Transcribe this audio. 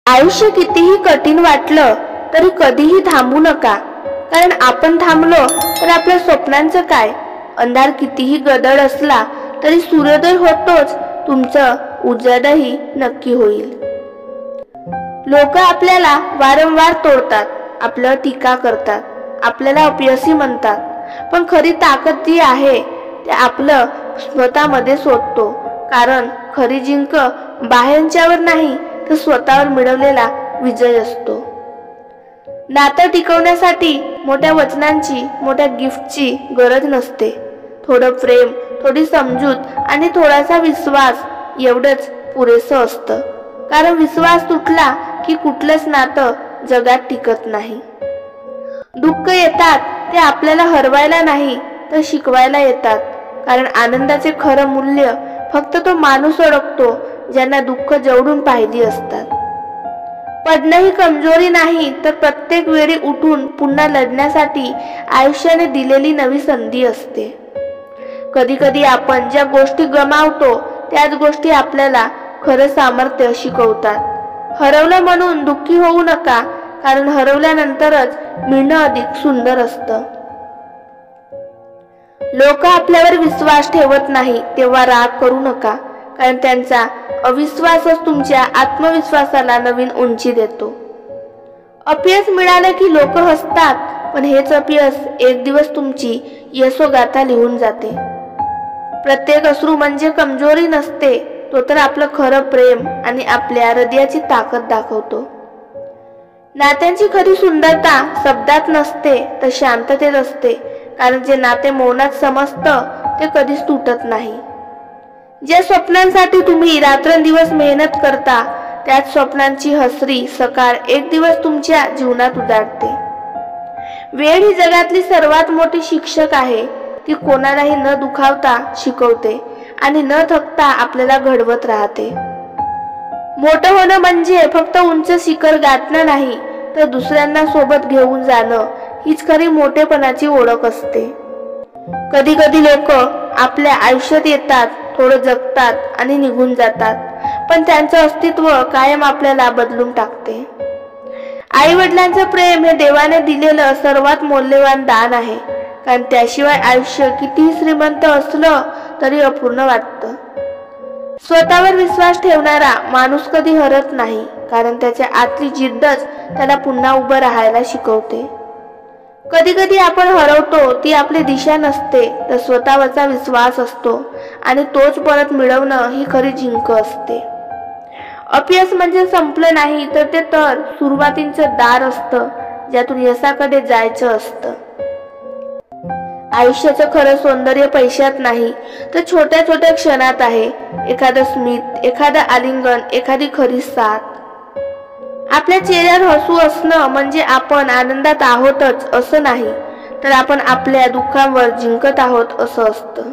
आयुष्य कितीही कठीण वाटलं तरी कधीही थांबू नका, कारण आपण थांबलो तर आपल्या स्वप्नांचं काय? अंधार कितीही गडद असला तरी सूर्योदय होतोच, तुमचं उजेडही नक्की होईल. लोक आपल्याला वारंवार तोडतात, आपल्यावर टीका करतात, आपल्याला अपयशी म्हणतात, पण खरी ताकद जी आहे ते आपलं स्वतःमध्ये शोधतो. कारण खरी जिंक बाहेरच्यावर नाही तर स्वतःवर मिळवलेला विजय असतो. नातं टिकवण्यासाठी मोठ्या वचनांची, मोठ्या गिफ्टची गरज नसते. थोडं प्रेम, थोडी समजूत आणि थोडासा विश्वास एवढंच पुरेसं असतं. कारण विश्वास तुटला की कुठलंच नातं जगात टिकत नाही. दुःख येतात ते आपल्याला हरवायला नाही तर शिकवायला येतात. कारण आनंदाचे खरं मूल्य फक्त तो माणूस ओळखतो ज्यांना दुःख जवळून पाहिली असतात. पडणं ही कमजोरी नाही तर प्रत्येक वेळी उठून पुन्हा लढण्यासाठी आयुष्याने दिलेली नवी संधी असते. कधी कधी आपण ज्या गोष्टी गमावतो त्याच गोष्टी आपल्याला खरं सामर्थ्य शिकवतात. हरवलं म्हणून दुःखी होऊ नका, कारण हरवल्यानंतरच मिळणं अधिक सुंदर असतं. लोक आपल्यावर विश्वास ठेवत नाही तेव्हा राग करू नका, कारण त्यांचा अविश्वासच तुमच्या आत्मविश्वासाला नवीन उंची देतो. अपयश मिळालं की लोक हसतात, पण हेच अपयश एक दिवस तुमची यशोगाथा लिहून जाते. प्रत्येक अश्रू म्हणजे कमजोरी नसते, तो तर आपलं खरं प्रेम आणि आपल्या हृदयाची ताकद दाखवतो. नात्यांची खरी सुंदरता शब्दात नसते तर शांततेत असते. कारण जे नाते मौनात समजतं ते कधीच तुटत नाही. ज्या स्वप्नांसाठी तुम्ही रात्रंदिवस मेहनत करता त्याच स्वप्नांची हसरी सकाळ एक दिवस तुमच्या जीवनात उजाडते. वेळ ही जगातली सर्वात मोठी शिक्षक आहे. ती कोणालाही न दुखावता शिकवते आणि न थकता आपल्याला घडवत राहते. मोठं होणं म्हणजे फक्त उंच शिखर गाठणं नाही तर दुसऱ्यांना सोबत घेऊन जाणं हीच खरी मोठेपणाची ओळख असते. कधी कधी लोक आपल्या आयुष्यात येतात, थोडं जगतात आणि निघून जातात, पण त्यांचं अस्तित्व कायम आपल्याला बदलून टाकते. आई वडिलांचं प्रेम हे देवाने दिलेलं सर्वात मौल्यवान दान आहे. कारण त्याशिवाय आयुष्य कितीही श्रीमंत असलं तरी अपूर्ण वाटतं. स्वतःवर विश्वास ठेवणारा माणूस कधी हरत नाही, कारण त्याच्या आतली जिद्दच त्याला पुन्हा उभं राहायला शिकवते. कधी कधी आपण हरवतो ती आपली दिशा नसते तर स्वतःवरचा विश्वास असतो, आणि तोच परत मिळवणं ही खरी जिंक असते. अपयश म्हणजे संपलं नाही तर ते तर सुरुवातीचं दार असतं ज्यातून यशाकडे जायचं असतं. आयुष्याचं खरं सौंदर्य पैशात नाही तर छोट्या छोट्या क्षणात आहे. एखादं स्मित, एखादं आलिंगन, एखादी खरी साथ. आपल्या चेहऱ्यावर हसू असणं म्हणजे आपण आनंदात आहोतच असं नाही, तर आपण आपल्या दुःखांवर जिंकत आहोत असं असतं.